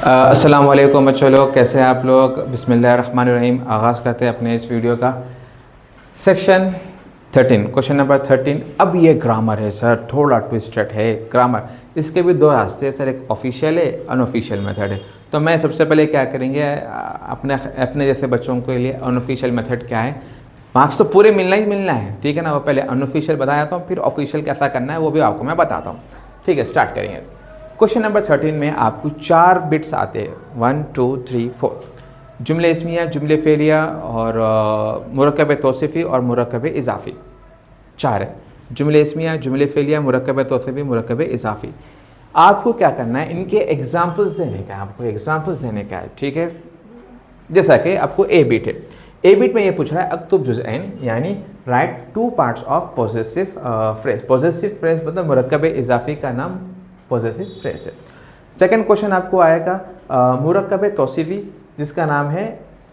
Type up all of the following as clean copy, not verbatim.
अस्सलाम वालेकुम बच्चों लोग, कैसे हैं आप लोग। बिस्मिल्लाहिर्रहमानिर्रहीम। आगाज़ करते हैं अपने इस वीडियो का। Section 13, question number 13। अब ये ग्रामर है सर, थोड़ा ट्विस्टेड है ग्रामर। इसके भी दो रास्ते हैं सर, एक ऑफिशियल है, अनऑफिशियल मेथड है। तो मैं सबसे पहले क्या करेंगे, अपने अपने जैसे बच्चों के लिए अनऑफिशियल मेथड क्या है, मार्क्स तो पूरे मिलना ही मिलना है, ठीक है ना। वो पहले अनऑफिशियल बताया था, फिर ऑफिशियल कैसा करना है वो भी आपको मैं बताता हूँ, ठीक है। स्टार्ट करेंगे। क्वेश्चन नंबर 13 में आपको 4 बिट्स आते हैं, 1 2 3 4। जुमले इस्मिया, जुमले फेलिया और मुरक्कब तौसीफ़ी और मुरक्कब इजाफ़ी। 4 है, जुमले इस्मिया, जुमले फेलिया, मुरक्कब तौसीफ़ी, मुरक्कब इजाफ़ी। आपको क्या करना है, इनके एग्जाम्पल्स देने का है, आपको एग्जाम्पल्स देने का है, ठीक है। जैसा कि आपको ए बिट है, ए बिट में ये पूछ रहा है अक्तुब जुज़ऐन, यानी right 2 parts of possessive phrase. Possessive phrase मतलब मुरक्कब इजाफ़ी का नाम पॉजेसिव फ्रेज है। सेकंड क्वेश्चन आपको आएगा मुरक्कब तौसीफ़ी, जिसका नाम है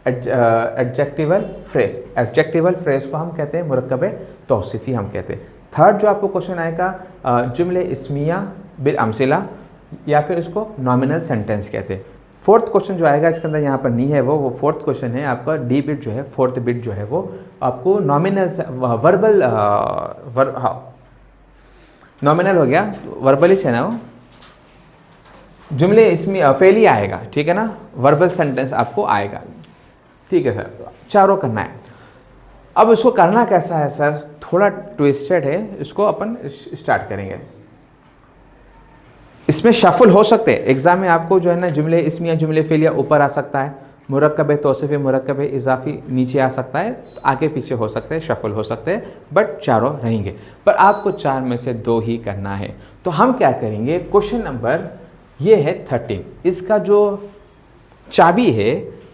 एडजेक्टिवल फ्रेज। एडजेक्टिवल फ्रेज को हम कहते हैं मुरक्कब तौसीफ़ी हम कहते हैं। थर्ड जो आपको क्वेश्चन आएगा जुमले इस्मिया बिल अमसिला, या फिर उसको नॉमिनल सेंटेंस कहते हैं। फोर्थ क्वेश्चन जो आएगा इसके अंदर यहाँ पर नहीं है वो फोर्थ क्वेश्चन है आपका डी बिट जो है, फोर्थ बिट जो है वो आपको नॉमिनल वर्बल नॉमिनल हो गया, वर्बल ही है ना वो। जुमले इसमें फेली आएगा, ठीक है ना, वर्बल सेंटेंस आपको आएगा, ठीक है सर। चारों करना है। अब इसको करना कैसा है सर, थोड़ा ट्विस्टेड है, इसको अपन स्टार्ट करेंगे। इसमें शफल हो सकते हैं, एग्जाम में आपको जो है ना जुमले इसमिया, जुमले फेलिया ऊपर आ सकता है, मुरक्कब तौसीफ़ी, मुरक्कब इजाफ़ी नीचे आ सकता है, आगे पीछे हो सकते हैं, शफल हो सकते हैं, बट चारों रहेंगे। पर आपको 4 में से 2 ही करना है। तो हम क्या करेंगे, क्वेश्चन नंबर ये है 13, इसका जो चाबी है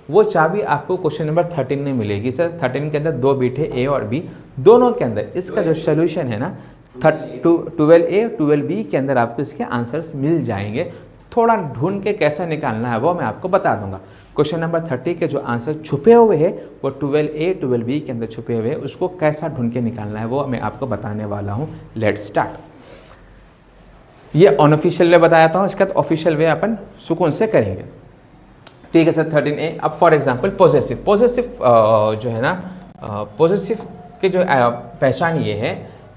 वो चाबी आपको क्वेश्चन नंबर 13 में मिलेगी सर। 13 के अंदर 2 बिट है, ए और बी, दोनों के अंदर इसका जो सोल्यूशन है ना 12A 12B के अंदर आपको इसके आंसर्स मिल जाएंगे। थोड़ा ढूंढ के कैसे निकालना है वो मैं आपको बता दूंगा। क्वेश्चन नंबर 30 के जो आंसर छुपे हुए हैं वो 12A 12B के अंदर छुपे हुए हैं, उसको कैसा ढूंढ के निकालना है वो मैं आपको बताने वाला हूँ। Let's start. ये अनऑफिशियल वे बताया था, इसका ऑफिशियल वे अपन सुकून से करेंगे, ठीक है सर। 13A। अब फॉर एग्जाम्पल पॉजेसिव, पॉजेसिव जो है ना, पॉजेसिव के जो पहचान ये है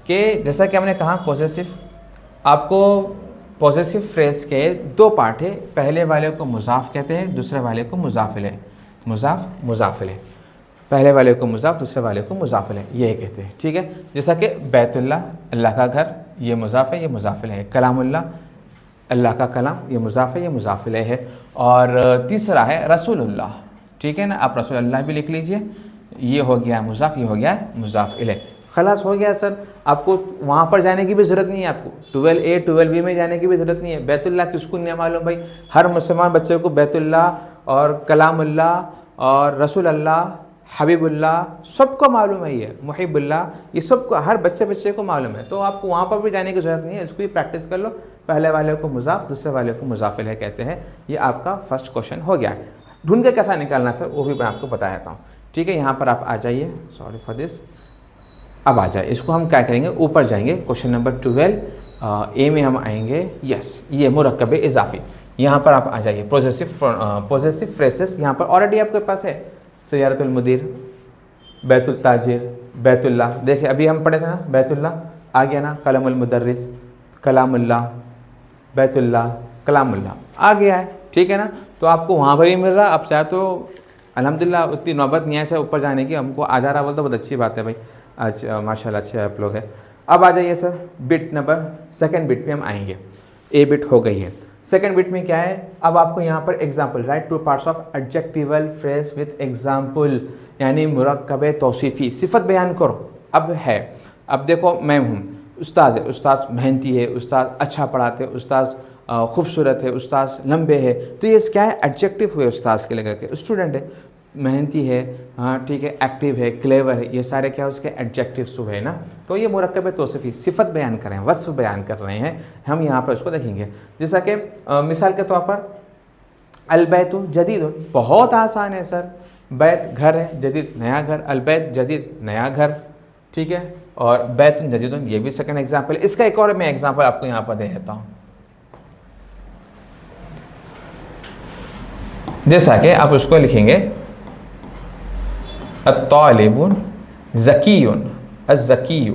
कि जैसा कि हमने कहा पॉजेसिव, आपको पॉजेसिव फ्रेज के 2 पार्ट है, पहले वाले को मुजाफ कहते हैं, दूसरे वाले को मुजाफिल है। मुजाफ मुजाफिल है, पहले वाले को मुजाफ, दूसरे वाले को मुजाफिल है, ये कहते हैं, ठीक है। जैसा कि बैतुल्लाह, अल्लाह का घर, ये मुजाफ है, ये मुजाफिल है। कलामुल्लाह, अल्लाह का कलाम, ये मुजाफ है, ये मुजाफिल है। और तीसरा है रसूलुल्लाह, ठीक है ना, आप रसूलुल्लाह भी लिख लीजिए, ये हो गया मुजाफ, ये हो गया मुजाफ इलैह। खलास हो गया सर। आपको वहाँ पर जाने की भी ज़रूरत नहीं है, आपको 12A 12B में जाने की भी ज़रूरत नहीं है। बैतुल्लाह किसको नहीं मालूम भाई, हर मुसलमान बच्चे को बैतुल्लाह और कलामुल्लाह और रसूलुल्लाह, हबीबुल्लाह सबको मालूम है, ये मुहिबुल्लाह, ये सबको हर बच्चे को मालूम है। तो आपको वहाँ पर भी जाने की ज़रूरत नहीं है, इसको भी प्रैक्टिस कर लो। पहले वाले को मुजाफ, दूसरे वाले को मुजाफिल है कहते हैं। ये आपका फर्स्ट क्वेश्चन हो गया। ढूंढ के कैसा निकालना सर वो भी मैं आपको बता देता हूँ, ठीक है। यहाँ पर आप आ जाइए, सॉरी फॉर दिस। अब आ जाए, इसको हम क्या करेंगे, ऊपर जाएंगे, क्वेश्चन नंबर 12A में हम आएंगे। यस, ये मुरक्कब इजाफ़ी, यहाँ पर आप आ जाइए। पॉजेसिव फ्रेसेस यहाँ पर ऑलरेडी आपके पास है, सैयारतुल मुदीर, बैतुल ताजिर, बैतुल्लाह। देखिए अभी हम पढ़े थे ना, बैतुल्लाह आ गया ना, कलमुल मुदर्रिस, कलामुल्लाह, बैतुल्लाह, कलामुल्लाह आ गया है, ठीक है ना। तो आपको वहाँ पर भी मिल रहा, आप चाहे तो अल्हम्दुलिल्लाह उतनी नौबत नहीं है से ऊपर जाने की, हमको आ जा रहा बोलते बहुत अच्छी बात है भाई, आज माशाल्लाह अच्छे आप लोग हैं। अब आ जाइए sir bit number, second bit पे हम आएंगे। ए बिट हो गई है, सेकंड बिट में क्या है, अब आपको यहाँ पर example, right 2 parts of adjectival phrase with example, यानी मुरक्कब तौसीफ़ी, सिफत बयान करो। अब है, अब देखो मैं हूँ, उस्ताद है, उस्ताद मेहनती है, उस्ताद अच्छा पढ़ाते, उस्ताद खूबसूरत है, उस्ताद लंबे है, तो ये क्या है, एडजेक्टिव हुए उस्ताद के लगा के। स्टूडेंट है, मेहनती है, हाँ ठीक है, एक्टिव है, क्लेवर है, ये सारे क्या उसके एडजेक्टिव्स हुए ना। तो ये मुरक्कब तौसीफ़ी सिफत बयान कर रहे हैं, वस्फ बयान कर रहे हैं, हम यहाँ पर उसको देखेंगे। जैसा कि मिसाल के तौर पर अलबैतु जदीद, बहुत आसान है सर, बैत घर है, जदीद नया घर, अलबैत जदीद नया घर, ठीक है। और बैतुन जदीदुन ये भी सेकंड एग्जाम्पल। इसका एक और मैं एग्जाम्पल आपको यहाँ पर दे देता हूँ। जैसा कि आप उसको लिखेंगे अत्तालिबुन ज़कीयुन, अज़्ज़कीयु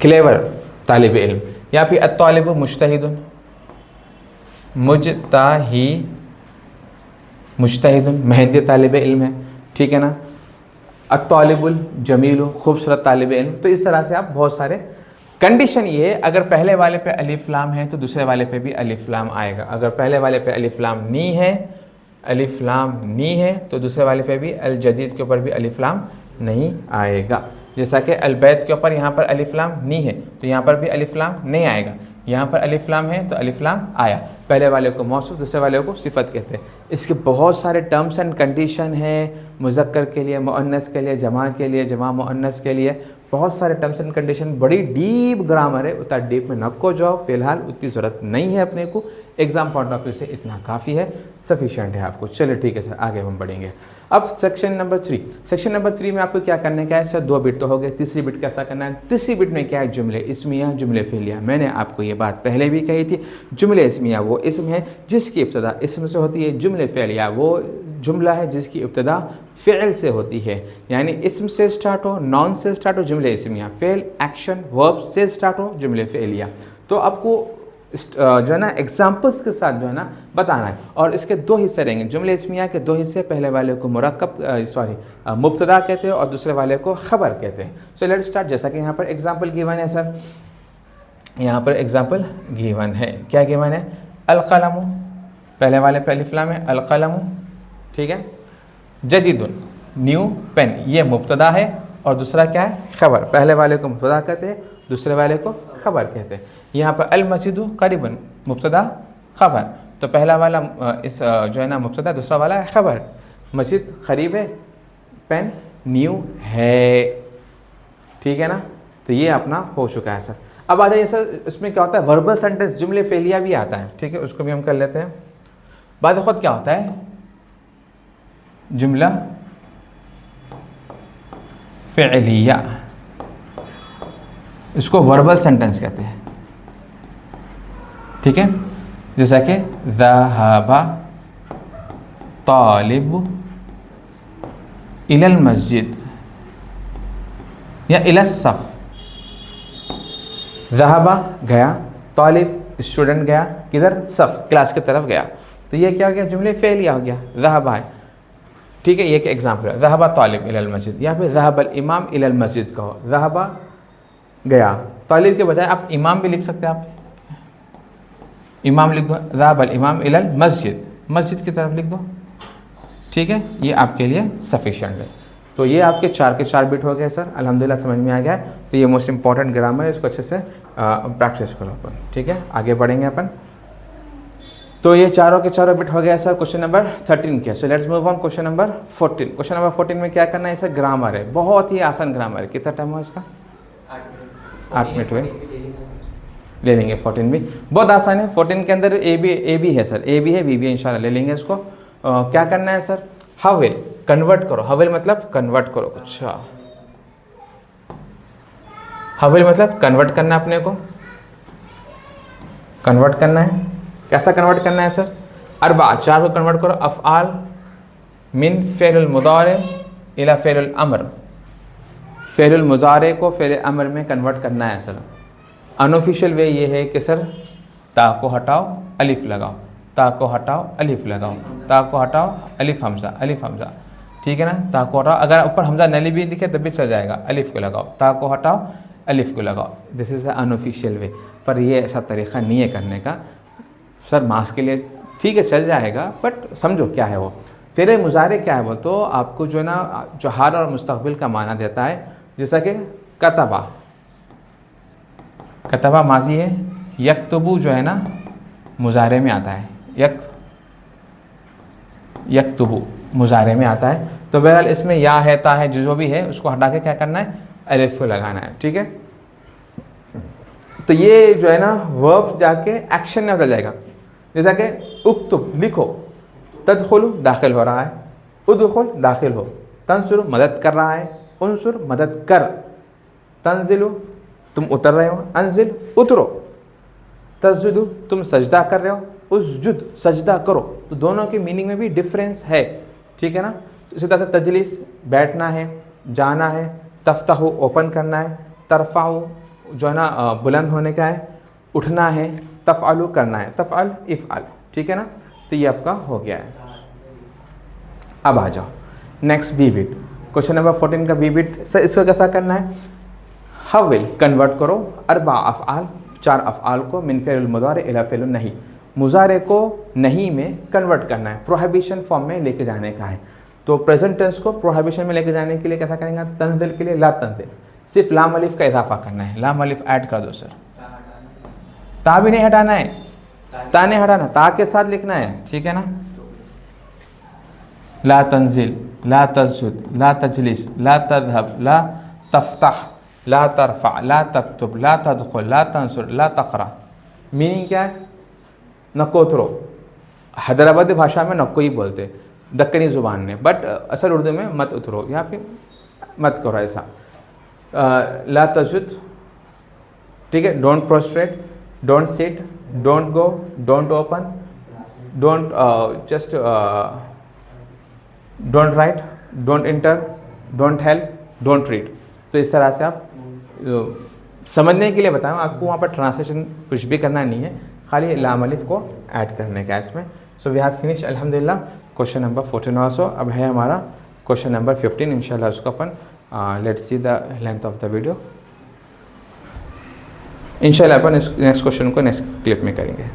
क्लेवर तालिब इल्म, या फिर अत्तालिबु मुज्तहिदुन, मुज्तहिदुन मेहनती तालिब इल्म है, ठीक है ना। अत्तालिबुल जमीलु खूबसूरत तालिब इल्म। तो इस तरह से आप बहुत सारे, कंडीशन ये है अगर पहले वाले पे अलिफ लाम है तो दूसरे वाले पे भी अलिफ लाम आएगा, अगर पहले वाले पे अलिफ लाम नी है, अलिफ लाम नी है, तो दूसरे वाले पे भी अल जदीद के ऊपर भी अलिफ लाम नहीं आएगा। जैसा कि अल बैत के ऊपर यहाँ पर अलिफ लाम नी है तो यहाँ पर भी अलिफ लाम नहीं आएगा, यहाँ पर अलिफ लाम है तो अलिफ लाम आया। पहले वाले को मौसूफ, दूसरे वाले को सिफत कहते हैं। इसके बहुत सारे टर्म्स एंड कंडीशन हैं, मुज़क्कर के लिए, मुअन्नस के लिए, जमा के लिए, जमा मुअन्नस के लिए, बहुत सारे टर्म्स एंड कंडीशन, बड़ी डीप ग्रामर है। उतना डीप में नको जाओ, फिलहाल उतनी ज़रूरत नहीं है अपने को, एग्ज़ाम पॉइंट ऑफ व्यू से इतना काफ़ी है, सफिशेंट है आपको। चलिए ठीक है सर, आगे हम बढ़ेंगे। अब सेक्शन नंबर 3, सेक्शन नंबर 3 में आपको क्या करने का है सर? 2 बिट तो हो गए, तीसरी बिट कैसा करना है? तीसरी बिट में क्या है? जुमले इस्मिया, जुमले फ़ेलिया। मैंने आपको ये बात पहले भी कही थी, जुमले इस्मिया वो इस्म है जिसकी इब्तदा इस्म से होती है, जुमले फ़ेलिया वो जुमला है जिसकी इब्तदा फ़िल से होती है, यानी इस्म से स्टार्ट हो, नॉन से स्टार्ट हो, जुमले इस्मिया, फ़ेल एक्शन वर्ब से स्टार्ट हो, जुमले फ़ेलिया। तो आपको जो है ना एग्जाम्पल्स के साथ जो है ना बताना है। और इसके 2 हिस्से रहेंगे, जुमले इस्मिया के 2 हिस्से, पहले वाले को मुब्तदा कहते हैं और दूसरे वाले को खबर कहते हैं। So let's start. जैसा कि यहाँ पर एग्जाम्पल गिवन है सर, यहाँ पर एग्जाम्पल गिवन है, क्या गिवन है? अलकलमु, पहले वाले पे अलिफ लाम है, अलकलमु, ठीक है। जदीदुन न्यू पेन, ये मुब्तदा है और दूसरा क्या है? खबर। पहले वाले को मुब्तदा कहते हैं, दूसरे वाले को खबर कहते हैं। यहाँ पर अल मस्जिदु करीबन, मुब्तदा खबर, तो पहला वाला इस जो है ना मुब्तदा, दूसरा वाला है खबर। मस्जिद करीब है, पेन न्यू है, ठीक है ना। तो ये अपना हो चुका है सर। अब आ जाइए सर, इसमें क्या होता है? वर्बल सेंटेंस, जुमले फ़ेलिया भी आता है, ठीक है, उसको भी हम कर लेते हैं। बाद खुद क्या होता है? जुमला फ़ेलिया, इसको वर्बल सेंटेंस कहते हैं, ठीक है। जैसा कि ज़हाबा तालिब इलल मस्जिद या इलस सफ। ज़हाबा गया, तालिब स्टूडेंट गया, किधर? सफ, क्लास की तरफ गया। तो ये क्या हो गया? जुमले फ़ेलिया हो गया, ज़हाबा है, ठीक है। ये एक एग्जाम्पल है, ज़हाबा तालिब इलल मस्जिद, या फिर ज़हाबल इमाम इलल मस्जिद कहो, ज़हाबा गया, तालिब के बजाय आप इमाम भी लिख सकते हैं, आप इमाम लिख दो, ज़हाबल इमाम इलल मस्जिद, मस्जिद की तरफ लिख दो, ठीक है। ये आपके लिए सफिशिएंट है। तो ये आपके 4 के 4 बिट हो गए सर, अल्हम्दुलिल्लाह समझ में आ गया। तो ये मोस्ट इंपॉर्टेंट ग्रामर है, इसको अच्छे से प्रैक्टिस करो अपन, ठीक है। आगे बढ़ेंगे अपन। तो ये चारों के चारों बिट हो गया सर क्वेश्चन नंबर 13 के। So let's move on question number 14। Question number 14 में क्या करना है सर? ग्रामर है, बहुत ही आसान ग्रामर है। कितना टाइम हुआ इसका? 8 मिनट हुए, ले लेंगे 14 भी, बहुत आसान है। 14 के अंदर ए बी है सर, ए बी है, बी बी है, इंशाल्लाह ले लेंगे इसको। क्या करना है सर? हवेल कन्वर्ट करो, हवेल मतलब कन्वर्ट करो। अच्छा, हवेल मतलब कन्वर्ट करना, अपने को कन्वर्ट करना है। कैसा कन्वर्ट करना है सर? अरबा, 4 को कन्वर्ट करो, अफ़आल मिन फ़ेल मुदारे इला फ़ेल अमर, फ़ेल मुदारे को फ़ेल अमर में कन्वर्ट करना है सर। अनऑफिशियल वे ये है कि सर ता को हटाओ, अलिफ लगाओ, ता को हटाओ, अलिफ लगाओ, ता को हटाओ, अलिफ हमज़ा, अलिफ हमज़ा, ठीक है ना। ता को हटाओ, अगर ऊपर हमज़ा नली भी दिखे तब भी चल जाएगा, अलिफ को लगाओ, ता को हटाओ, अलिफ को लगाओ। दिस इज़ अनऑफिशियल वे, पर ये ऐसा तरीक़ा नहीं है करने का सर। मास के लिए ठीक है चल जाएगा, बट समझो क्या है वो। फ़ेल मुज़ारे क्या है वो? तो आपको जो है ना जो हाल और मुस्तक़बिल का माना देता है, जैसा कि कतबा, कतबा माजी है, यक्तबू जो है ना मुज़ारे में आता है, यक्तबू मुज़ारे में आता है। तो बहरहाल इसमें या है, ता है, जो भी है उसको हटा के क्या करना है? अलिफ को लगाना है, ठीक है। तो ये जो है ना वर्ब जाके एक्शन में बदल जाएगा। जैसा कि उक्तुब लिखो, तदखुलु दाखिल हो रहा है, उदखुल दाखिल हो, तंसुर मदद कर रहा है, उनसुर मदद कर, तंजिलु तुम उतर रहे हो, अंजिल उतरो, तस्जुदु तुम सजदा कर रहे हो, उसजुद सजदा करो, तो दोनों की मीनिंग में भी डिफरेंस है, ठीक है ना। तो इसी तरह तजलिस बैठना है, जाना है, तफ्ताहु ओपन करना है, तरफ़ाउ जो है ना बुलंद होने का है, उठना है, तफ़अलु करना है, तफ़अल इफ़अल, ठीक है ना। तो ये आपका हो गया है। अब आ जाओ next B bit, question number 14 का बी बिट। सर इसको कैसा करना है, हविल कन्वर्ट करो अरबा अफ़आल, 4 अफ़आल को मिन फ़िअल मुज़ारे इला फ़िअल नहीं, मुज़ारे को नहीं में कन्वर्ट करना है, प्रोहिबिशन फॉर्म में लेके जाने का है। तो प्रेजेंट टेंस को प्रोहिबिशन में लेके जाने के लिए कैसा करेंगे, तंज़िल के लिए ला तंज़िल, सिर्फ लाम अलिफ का इजाफा करना है, लाम अलिफ ऐड कर दो सर, ता भी नहीं हटाना है, ता नहीं हटाना, ता के साथ लिखना है, ठीक है ना। ला तंजिल, ला तस्जुद, ला तजलिस, ला तज़हब, ला तफ्ताह, ला तरफ़ा, ला तक्तुब, ला तदख़ुल, ला तंसुर, ला तक़रा। मीनिंग क्या है, नको उतरो, हैदराबादी भाषा में नको ही बोलते, दक्कनी ज़ुबान में, बट असल उर्दू में मत उतरो, यहाँ पे मत करो ऐसा। ला तस्जुद, ठीक है, don't prostate, don't sit, don't go, don't open, don't just don't write, don't inter, don't help, don't read. तो इस तरह से आप समझने के लिए बताऊँ, आपको वहाँ पर ट्रांसलेशन कुछ भी करना नहीं है, खाली लाम अलिफ को ऐड करने का इसमें। सो वी हैव फिनिश अल्हम्दुलिल्लाह क्वेश्चन नंबर 14 ऑल्सो। अब है हमारा क्वेश्चन नंबर 15, इंशाल्लाह उसको अपन let's see the length of the video, इंशाल्लाह अपन इस नेक्स्ट क्वेश्चन को नेक्स्ट क्लिप में करेंगे।